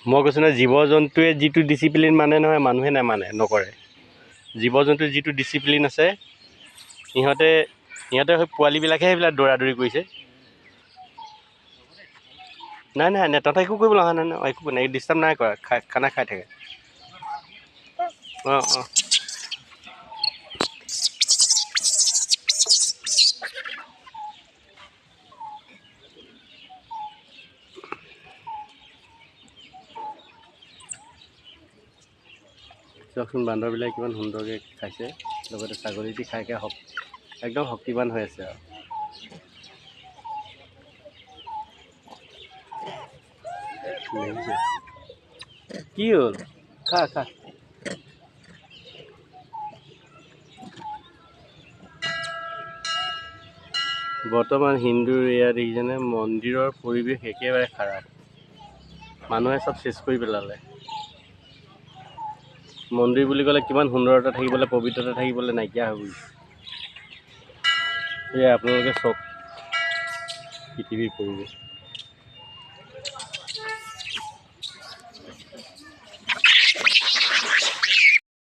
মই কৈছোঁ নহয়, জীৱ জন্তুৱে যিটো ডিচিপ্লিন মানে নহয়, মানুহে নামানে, নকৰে। জীৱ জন্তুৰ যিটো ডিচিপ্লিন আছে, সিহঁতে সেই পোৱালিবিলাকহে সেইবিলাক দৌৰা দৌৰি কৰিছে। নাই নাই নাই, তহঁতে একো কৰিবলৈ অহা নাই নহয়, একো নাই, ডিষ্টাৰ্ব নাই কৰা, খানা খাই থাকে। অঁ অঁ। চাওকচোন বান্দৰবিলাক কিমান সুন্দৰকৈ খাইছে, লগতে ছাগলীটি খাই একদম শক্তিৱান হৈ আছে আৰু। কি হ'ল? খা খা। বৰ্তমান হিন্দুৰ এয়া দেখিছেনে, মন্দিৰৰ পৰিৱেশ একেবাৰে খাৰাপ। মানুহে চব চেচ কৰি পেলালে। মন্দিৰ বুলি ক'লে কিমান সুন্দৰতা থাকিবলৈ, পবিত্ৰতা থাকিবলৈ নাইকিয়া হৈ গৈছে। এয়া আপোনালোকে চাওক পৃথিৱীৰ পৰিৱেশ।